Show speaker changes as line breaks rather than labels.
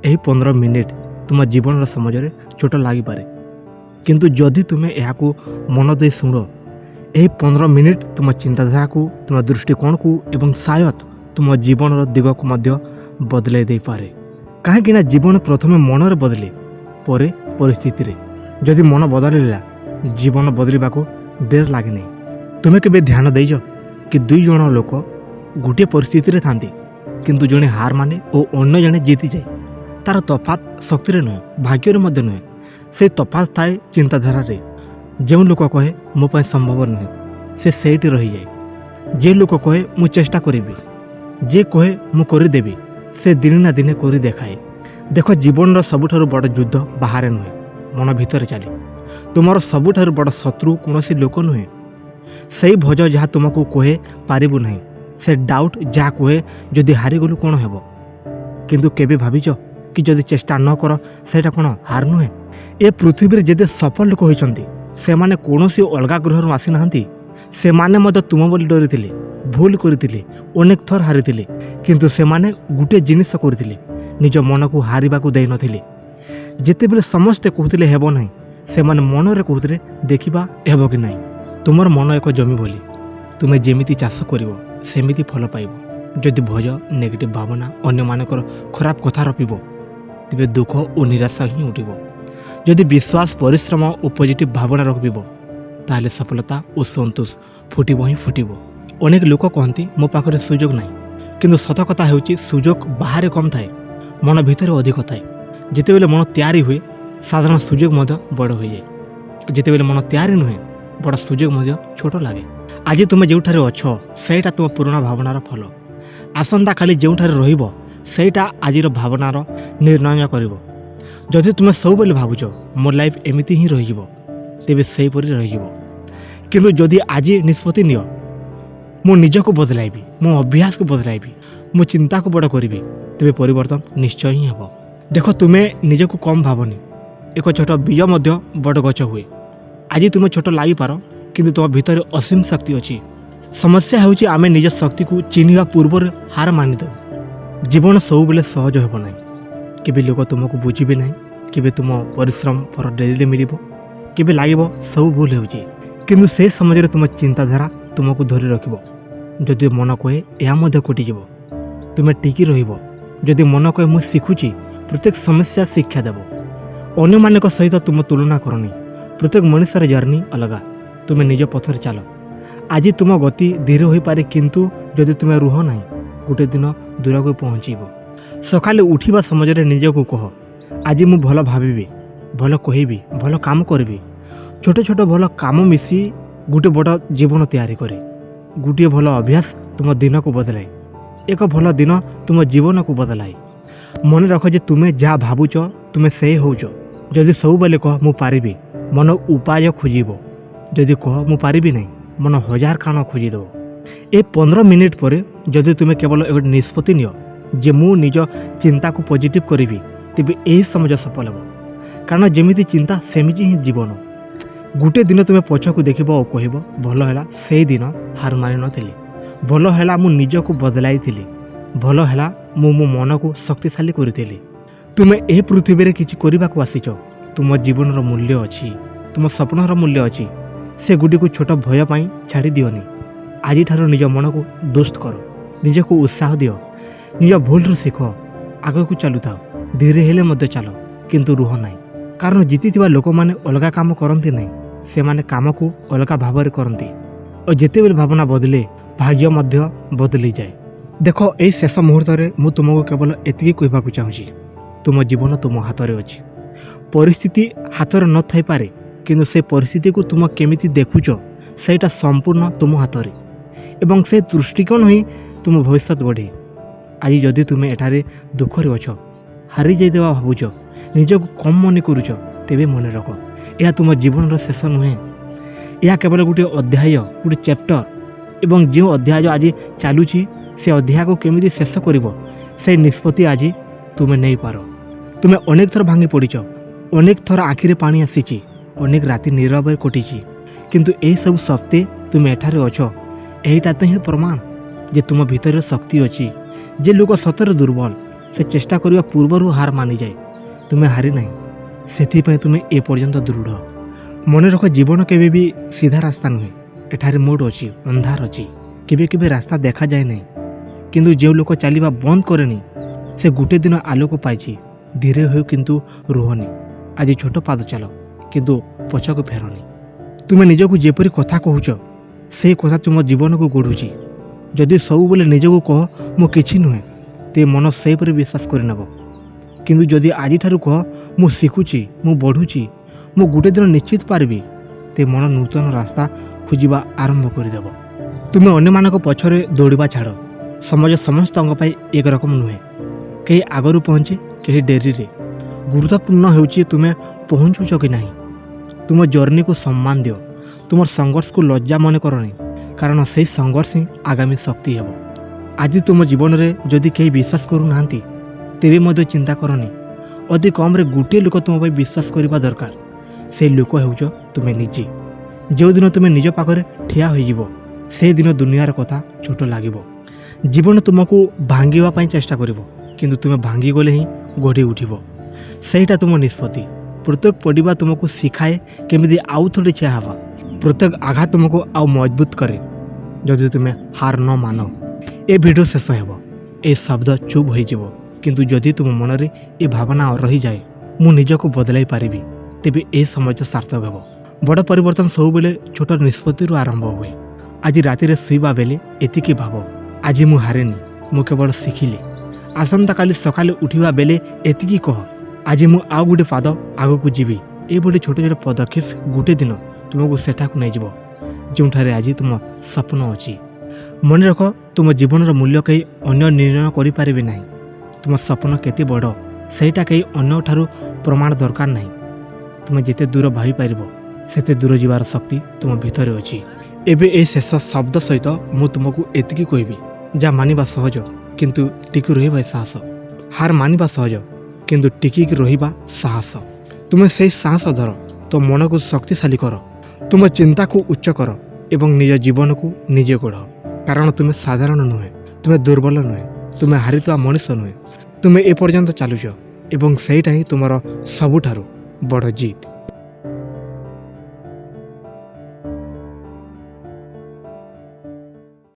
ଏହି 15 ମିନିଟ୍ ତୁମ ଜୀବନର ସମାଜରେ ଛୋଟ ଲାଗିପାରେ, କିନ୍ତୁ ଯଦି ତୁମେ ଏହାକୁ ମନ ଦେଇ ଶୁଣ, ଏହି 15 ମିନିଟ୍ ତୁମ ଚିନ୍ତାଧାରାକୁ, ତୁମ ଦୃଷ୍ଟିକୋଣକୁ ଏବଂ ସାୟଦ ତୁମ ଜୀବନର ଦିଗକୁ ମଧ୍ୟ ବଦଳାଇ ଦେଇପାରେ। କାହିଁକିନା ଜୀବନ ପ୍ରଥମେ ମନରେ ବଦଳେ, ପରେ ପରିସ୍ଥିତିରେ। ଯଦି ମନ ବଦଳିଲା, ଜୀବନ ବଦଳିବାକୁ ଡେର ଲାଗେନି। ତୁମେ କେବେ ଧ୍ୟାନ ଦେଇଛ କି 2 ଜଣ ଲୋକ ଗୋଟିଏ ପରିସ୍ଥିତିରେ ଥାନ୍ତି, କିନ୍ତୁ ଜଣେ ହାର ମାନେ ଓ ଅନ୍ୟ ଜଣେ ଜିତିଯାଏ। ତା'ର ତଫାତ ଶକ୍ତିରେ ନୁହେଁ, ଭାଗ୍ୟରେ ମଧ୍ୟ ନୁହେଁ, ସେ ତଫାତ ଥାଏ ଚିନ୍ତାଧାରାରେ। ଯେଉଁ ଲୋକ କହେ ମୋ ପାଇଁ ସମ୍ଭବ ନୁହେଁ, ସେ ସେଇଠି ରହିଯାଏ। ଯେ ଲୋକ କହେ ମୁଁ ଚେଷ୍ଟା କରିବି, ଯେ କହେ ମୁଁ କରିଦେବି, ସେ ଦିନେ ନା ଦିନେ କରି ଦେଖାଏ। ଦେଖ, ଜୀବନର ସବୁଠାରୁ ବଡ଼ ଯୁଦ୍ଧ ବାହାରେ ନୁହେଁ, ମନ ଭିତରେ ଚାଲେ। ତୁମର ସବୁଠାରୁ ବଡ଼ ଶତ୍ରୁ କୌଣସି ଲୋକ ନୁହେଁ, ସେଇ ଭଜ ଯାହା ତୁମକୁ କହେ ପାରିବୁ ନାହିଁ, ସେ ଡାଉଟ୍ ଯାହା କହେ ଯଦି ହାରିଗଲୁ କ'ଣ ହେବ। କିନ୍ତୁ କେବେ ଭାବିଛ କି ଯଦି ଚେଷ୍ଟା ନ କର ସେଇଟା କ'ଣ ହାର ନୁହେଁ? ଏ ପୃଥିବୀରେ ଯେତେ ସଫଳ ଲୋକ ହୋଇଛନ୍ତି, ସେମାନେ କୌଣସି ଅଲଗା ଗ୍ରହରୁ ଆସିନାହାନ୍ତି। ସେମାନେ ମଧ୍ୟ ତୁମ ବୋଲି ଡରିଥିଲେ, ଭୁଲ କରିଥିଲେ, ଅନେକ ଥର ହାରିଥିଲେ। କିନ୍ତୁ ସେମାନେ ଗୋଟିଏ ଜିନିଷ କରିଥିଲେ, ନିଜ ମନକୁ ହାରିବାକୁ ଦେଇନଥିଲେ। ଯେତେବେଳେ ସମସ୍ତେ କହୁଥିଲେ ହେବ ନାହିଁ, ସେମାନେ ମନରେ କହୁଥିଲେ ଦେଖିବା ହେବ କି ନାହିଁ। ତୁମର ମନ ଏକ ଜମି ଭଳି, ତୁମେ ଯେମିତି ଚାଷ କରିବ ସେମିତି ଫଳ ପାଇବ। ଯଦି ଭୟ, ନେଗେଟିଭ୍ ଭାବନା, ଅନ୍ୟମାନଙ୍କର ଖରାପ କଥା ରଖିବ, ତେବେ ଦୁଃଖ ଓ ନିରାଶା ହିଁ ଉଠିବ। ଯଦି ବିଶ୍ୱାସ, ପରିଶ୍ରମ ଓ ପଜିଟିଭ୍ ଭାବନା ରଖିବ, ତାହେଲେ ସଫଳତା ଓ ସନ୍ତୋଷ ଫୁଟିବ ହିଁ ଫୁଟିବ। ଅନେକ ଲୋକ କହନ୍ତି ମୋ ପାଖରେ ସୁଯୋଗ ନାହିଁ, କିନ୍ତୁ ସତ କଥା ହେଉଛି ସୁଯୋଗ ବାହାରେ କମ୍ ଥାଏ, ମନ ଭିତରେ ଅଧିକ ଥାଏ। ଯେତେବେଳେ ମନ ତିଆରି ହୁଏ, ସାଧାରଣ ସୁଯୋଗ ମଧ୍ୟ ବଡ଼ ହୋଇଯାଏ। ଯେତେବେଳେ ମନ ତିଆରି ନୁହେଁ, ବଡ଼ ସୁଯୋଗ ମଧ୍ୟ ଛୋଟ ଲାଗେ। ଆଜି ତୁମେ ଯେଉଁଠାରେ ଅଛ, ସେଇଟା ତୁମ ପୁରୁଣା ଭାବନାର ଫଳ। ଆସନ୍ତାକାଲି ଯେଉଁଠାରେ ରହିବ, ସେଇଟା ଆଜିର ଭାବନାର ନିର୍ଣ୍ଣୟ କରିବ। ଯଦି ତୁମେ ସବୁବେଳେ ଭାବୁଛ ମୋ ଲାଇଫ୍ ଏମିତି ହିଁ ରହିଯିବ, ତେବେ ସେହିପରି ରହିଯିବ। କିନ୍ତୁ ଯଦି ଆଜି ନିଷ୍ପତ୍ତି ନିଅ, ମୁଁ ନିଜକୁ ବଦଳାଇବି, ମୋ ଅଭ୍ୟାସକୁ ବଦଳାଇବି, ମୋ ଚିନ୍ତାକୁ ବଡ଼ କରିବି, ତେବେ ପରିବର୍ତ୍ତନ ନିଶ୍ଚୟ ହିଁ ହେବ। ଦେଖ, ତୁମେ ନିଜକୁ କମ୍ ଭାବନି। ଏକ ଛୋଟ ବୀଜ ମଧ୍ୟ ବଡ଼ ଗଛ ହୁଏ। ଆଜି ତୁମେ ଛୋଟ ଲାଗିପାର, କିନ୍ତୁ ତୁମ ଭିତରେ ଅସୀମ ଶକ୍ତି ଅଛି। ସମସ୍ୟା ହେଉଛି ଆମେ ନିଜ ଶକ୍ତିକୁ ଚିହ୍ନିବା ପୂର୍ବରୁ ହାର ମାନିଦେଉ। ଜୀବନ ସବୁବେଳେ ସହଜ ହେବ ନାହିଁ। କେବେ ଲୋକ ତୁମକୁ ବୁଝିବେ ନାହିଁ, କେବେ ତୁମ ପରିଶ୍ରମ ଫଳ ଡେରିରେ ମିଳିବ, କେବେ ଲାଗିବ ସବୁ ଭୁଲ ହେଉଛି। କିନ୍ତୁ ସେ ସମୟରେ ତୁମ ଚିନ୍ତାଧାରା ତୁମକୁ ଧରି ରଖିବ। ଯଦି ମନ କହେ ଏହା ମଧ୍ୟ କଟିଯିବ, ତୁମେ ଟିକି ରହିବ। ଯଦି ମନ କହେ ମୁଁ ଶିଖୁଛି, ପ୍ରତ୍ୟେକ ସମସ୍ୟା ଶିକ୍ଷା ଦେବ। ଅନ୍ୟମାନଙ୍କ ସହିତ ତୁମ ତୁଳନା କରନି। ପ୍ରତ୍ୟେକ ମଣିଷର ଜର୍ଣ୍ଣି ଅଲଗା। ତୁମେ ନିଜ ପଥରେ ଚାଲ। ଆଜି ତୁମ ଗତି ଧୀର ହୋଇପାରେ, କିନ୍ତୁ ଯଦି ତୁମେ ରୁହ ନାହିଁ, ଗୋଟେ ଦିନ ଦୂରକୁ ପହଞ୍ଚିବ। ସକାଳେ ଉଠିବା ସମୟରେ ନିଜକୁ କହ, ଆଜି ମୁଁ ଭଲ ଭାବିବି, ଭଲ କହିବି, ଭଲ କାମ କରିବି। ଛୋଟ ଛୋଟ ଭଲ କାମ ମିଶି ଗୋଟେ ବଡ଼ ଜୀବନ ତିଆରି କରେ। ଗୋଟିଏ ଭଲ ଅଭ୍ୟାସ ତୁମ ଦିନକୁ ବଦଳାଏ। ଏକ ଭଲ ଦିନ ତୁମ ଜୀବନକୁ ବଦଳାଏ। ମନେ ରଖ ଯେ ତୁମେ ଯାହା ଭାବୁଛ ତୁମେ ସେଇ ହେଉଛ। ଯଦି ସବୁବେଳେ କହ ମୁଁ ପାରିବି, ମନ ଉପାୟ ଖୋଜିବ। ଯଦି କହ ମୁଁ ପାରିବି ନାହିଁ, ମନ ହଜାର କାରଣ ଖୋଜିଦେବ। ଏ 15 ମିନିଟ୍ ପରେ ଯଦି ତୁମେ କେବଳ ଗୋଟେ ନିଷ୍ପତ୍ତି ନିଅ ଯେ ମୁଁ ନିଜ ଚିନ୍ତାକୁ ପଜିଟିଭ୍ କରିବି, ତେବେ ଏହି ସମାଜ ସଫଳ ହେବ। କାରଣ ଯେମିତି ଚିନ୍ତା ସେମିତି ହିଁ ଜୀବନ। ଗୋଟିଏ ଦିନ ତୁମେ ପଛକୁ ଦେଖିବ ଓ କହିବ ଭଲ ହେଲା ସେଇ ଦିନ ହାର ମାନିନଥିଲି, ଭଲ ହେଲା ମୁଁ ନିଜକୁ ବଦଳାଇଥିଲି, ଭଲ ହେଲା ମୁଁ ମୋ ମନକୁ ଶକ୍ତିଶାଳୀ କରିଥିଲି। ତୁମେ ଏହି ପୃଥିବୀରେ କିଛି କରିବାକୁ ଆସିଛ। ତୁମ ଜୀବନର ମୂଲ୍ୟ ଅଛି, ତୁମ ସ୍ୱପ୍ନର ମୂଲ୍ୟ ଅଛି। ସେଗୁଡ଼ିକୁ ଛୋଟ ଭୟ ପାଇଁ ଛାଡ଼ି ଦିଅନି। ଆଜିଠାରୁ ନିଜ ମନକୁ ଦୋସ୍ତ କର, ନିଜକୁ ଉତ୍ସାହ ଦିଅ, ନିଜ ଭୁଲରୁ ଶିଖ, ଆଗକୁ ଚାଲୁଥାଅ। ଧୀରେ ହେଲେ ମଧ୍ୟ ଚାଲ, କିନ୍ତୁ ରୁହ ନାହିଁ। କାରଣ ଜିତିଥିବା ଲୋକମାନେ ଅଲଗା କାମ କରନ୍ତି ନାହିଁ, ସେମାନେ କାମକୁ ଅଲଗା ଭାବରେ କରନ୍ତି। ଓ ଯେତେବେଳେ ଭାବନା ବଦଳେ, ଭାଗ୍ୟ ମଧ୍ୟ ବଦଳିଯାଏ। ଦେଖ, ଏହି ଶେଷ ମୁହୂର୍ତ୍ତରେ ମୁଁ ତୁମକୁ କେବଳ ଏତିକି କହିବାକୁ ଚାହୁଁଛି, ତୁମ ଜୀବନ ତୁମ ହାତରେ ଅଛି। ପରିସ୍ଥିତି ହାତରେ ନଥାଇପାରେ, କିନ୍ତୁ ସେ ପରିସ୍ଥିତିକୁ ତୁମ କେମିତି ଦେଖୁଛ ସେଇଟା ସମ୍ପୂର୍ଣ୍ଣ ତୁମ ହାତରେ। ଏବଂ ସେ ଦୃଷ୍ଟିକୋଣ ହିଁ ତୁମ ଭବିଷ୍ୟତ ଗଢ଼େ। ଆଜି ଯଦି ତୁମେ ଏଠାରେ ଦୁଃଖରେ ଅଛ, ହାରିଯାଇଦେବା ଭାବୁଛ, ନିଜକୁ କମ୍ ମନେ କରୁଛ, ତେବେ ମନେ ରଖ, ଏହା ତୁମ ଜୀବନର ଶେଷ ନୁହେଁ। ଏହା କେବଳ ଗୋଟିଏ ଅଧ୍ୟାୟ, ଗୋଟିଏ ଚ୍ୟାପ୍ଟର। ଏବଂ ଯେଉଁ ଅଧ୍ୟାୟ ଆଜି ଚାଲୁଛି, ସେ ଅଧ୍ୟାୟକୁ କେମିତି ଶେଷ କରିବ ସେଇ ନିଷ୍ପତ୍ତି ଆଜି ତୁମେ ନେଇପାର। ତୁମେ ଅନେକ ଥର ଭାଙ୍ଗି ପଡ଼ିଛ, ଅନେକ ଥର ଆଖିରେ ପାଣି ଆସିଛି, ଅନେକ ରାତି ନୀରବରେ କଟିଛି, କିନ୍ତୁ ଏହିସବୁ ସତ୍ତ୍ୱେ ତୁମେ ଏଠାରେ ଅଛ। ଏଇଟା ତ ହିଁ ପ୍ରମାଣ ଯେ ତୁମ ଭିତରେ ଶକ୍ତି ଅଛି। ଯେ ଲୋକ ସତରେ ଦୁର୍ବଳ, ସେ ଚେଷ୍ଟା କରିବା ପୂର୍ବରୁ ହାର ମାନିଯାଏ। ତୁମେ ହାରି ନାହିଁ, ସେଥିପାଇଁ ତୁମେ ଏପର୍ଯ୍ୟନ୍ତ ଦୃଢ଼। ମନେ ରଖ, ଜୀବନ କେବେ ବି ସିଧା ରାସ୍ତା ନୁହେଁ। ଏଠାରେ ମୋଡ଼ ଅଛି, ଅନ୍ଧାର ଅଛି, କେବେ କେବେ ରାସ୍ତା ଦେଖାଯାଏ ନାହିଁ। କିନ୍ତୁ ଯେଉଁ ଲୋକ ଚାଲିବା ବନ୍ଦ କରେନି ସେ ଗୋଟେ ଦିନ ଆଲୋକ ପାଇଛି। ଧୀରେ ହେଉ କିନ୍ତୁ ରୁହନି। ଆଜି ଛୋଟ ପାଦ ଚାଲ, କିନ୍ତୁ ପଛକୁ ଫେରନି। ତୁମେ ନିଜକୁ ଯେପରି କଥା କହୁଛ ସେଇ କଥା ତୁମ ଜୀବନକୁ ଗଢ଼ୁଛି। ଯଦି ସବୁବେଳେ ନିଜକୁ କହ ମୁଁ କିଛି ନୁହେଁ, ତେବେ ମନ ସେହିପରି ବିଶ୍ୱାସ କରିନେବ। କିନ୍ତୁ ଯଦି ଆଜିଠାରୁ କହ ମୁଁ ଶିଖୁଛି, ମୁଁ ବଢ଼ୁଛି, ମୁଁ ଗୋଟେ ଦିନ ନିଶ୍ଚିତ ପାରିବି, ତେବେ ମନ ନୂତନ ରାସ୍ତା ଖୋଜିବା ଆରମ୍ଭ କରିଦେବ। ତୁମେ ଅନ୍ୟମାନଙ୍କ ପଛରେ ଦୌଡ଼ିବା ଛାଡ଼। ସମାଜ ସମସ୍ତଙ୍କ ପାଇଁ ଏକ ରକମ ନୁହେଁ। କେହି ଆଗରୁ ପହଞ୍ଚେ, କେହି ଡେରିରେ। ଗୁରୁତ୍ୱପୂର୍ଣ୍ଣ ହେଉଛି ତୁମେ ପହଞ୍ଚୁଛ କି ନାହିଁ। ତୁମ ଜର୍ଣ୍ଣିକୁ ସମ୍ମାନ ଦିଅ। ତୁମର ସଂଘର୍ଷକୁ ଲଜ୍ଜା ମନେ କରନି, କାରଣ ସେହି ସଂଘର୍ଷ ହିଁ ଆଗାମୀ ଶକ୍ତି ହେବ। ଆଜି ତୁମ ଜୀବନରେ ଯଦି କେହି ବିଶ୍ୱାସ କରୁନାହାନ୍ତି, ତେବେ ମଧ୍ୟ ଚିନ୍ତା କରନି। ଅତି କମ୍ରେ ଗୋଟିଏ ଲୋକ ତୁମ ପାଇଁ ବିଶ୍ୱାସ କରିବା ଦରକାର। ସେହି ଲୋକ ହେଉଛ ତୁମେ ନିଜେ। ଯେଉଁଦିନ ତୁମେ ନିଜ ପାଖରେ ଠିଆ ହୋଇଯିବ, ସେଦିନ ଦୁନିଆର କଥା ଛୋଟ ଲାଗିବ। ଜୀବନ ତୁମକୁ ଭାଙ୍ଗିବା ପାଇଁ ଚେଷ୍ଟା କରିବ, କିନ୍ତୁ ତୁମେ ଭାଙ୍ଗିଗଲେ ହିଁ ଗଢ଼ି ଉଠିବ। ସେଇଟା ତୁମ ନିଷ୍ପତ୍ତି। ପ୍ରତ୍ୟେକ ପଡ଼ିବା ତୁମକୁ ଶିଖାଏ କେମିତି ଆଉ ଥରେ ଠିଆ ହେବା। ପ୍ରତ୍ୟେକ ଆଘାତ ତୁମକୁ ଆଉ ମଜବୁତ କରେ। ଯଦି ତୁମେ ହାର ନ ମାନ, ଏ ଭିଡ଼ିଓ ଶେଷ ହେବ, ଏ ଶବ୍ଦ ଚୁପ୍ ହୋଇଯିବ। କିନ୍ତୁ ଯଦି ତୁମ ମନରେ ଏ ଭାବନା ରହିଯାଏ ମୁଁ ନିଜକୁ ବଦଳାଇ ପାରିବି, ତେବେ ଏ ସମୟ ସାର୍ଥକ ହେବ। ବଡ଼ ପରିବର୍ତ୍ତନ ସବୁବେଳେ ଛୋଟ ନିଷ୍ପତ୍ତିରୁ ଆରମ୍ଭ ହୁଏ। ଆଜି ରାତିରେ ଶୋଇବା ବେଳେ ଏତିକି ଭାବ, ଆଜି ମୁଁ ହାରେନି, ମୁଁ କେବଳ ଶିଖିଲି। ଆସନ୍ତାକାଲି ସକାଳେ ଉଠିବା ବେଳେ ଏତିକି କହ, ଆଜି ମୁଁ ଆଉ ଗୋଟେ ପାଦ ଆଗକୁ ଯିବି। ଏଭଳି ଛୋଟ ଛୋଟ ପଦକ୍ଷେପ ଗୋଟେ ଦିନ ତୁମକୁ ସେଠାକୁ ନେଇଯିବ ଯେଉଁଠାରେ ଆଜି ତୁମ ସ୍ୱପ୍ନ ଅଛି। ମନେ ରଖ, ତୁମ ଜୀବନର ମୂଲ୍ୟ କେହି ଅନ୍ୟ ନିର୍ଣ୍ଣୟ କରିପାରିବେ ନାହିଁ। ତୁମ ସ୍ୱପ୍ନ କେତେ ବଡ଼ ସେଇଟା କେହି ଅନ୍ୟଠାରୁ ପ୍ରମାଣ ଦରକାର ନାହିଁ। ତୁମେ ଯେତେ ଦୂର ଭାବିପାରିବ ସେତେ ଦୂର ଯିବାର ଶକ୍ତି ତୁମ ଭିତରେ ଅଛି। ଏବେ ଏହି ଶେଷ ଶବ୍ଦ ସହିତ ମୁଁ ତୁମକୁ ଏତିକି କହିବି, ଯାହା ମାନିବା ସହଜ କିନ୍ତୁ ଟିକି ରହିବା ସାହସ। ହାର ମାନିବା ସହଜ କିନ୍ତୁ ଟିକିକି ରହିବା ସାହସ। ତୁମେ ସେହି ସାହସ ଧର, ତୋ ମନକୁ ଶକ୍ତିଶାଳୀ କର, ତୁମ ଚିନ୍ତାକୁ ଉଚ୍ଚ କର ଏବଂ ନିଜ ଜୀବନକୁ ନିଜେ ଗଢ଼। କାରଣ ତୁମେ ସାଧାରଣ ନୁହେଁ, ତୁମେ ଦୁର୍ବଳ ନୁହେଁ, ତୁମେ ହାରିଥିବା ମଣିଷ ନୁହେଁ। ତୁମେ ଏପର୍ଯ୍ୟନ୍ତ ଚାଲୁଛ ଏବଂ ସେଇଟା ହିଁ ତୁମର ସବୁଠାରୁ ବଡ଼ ଜିତ୍।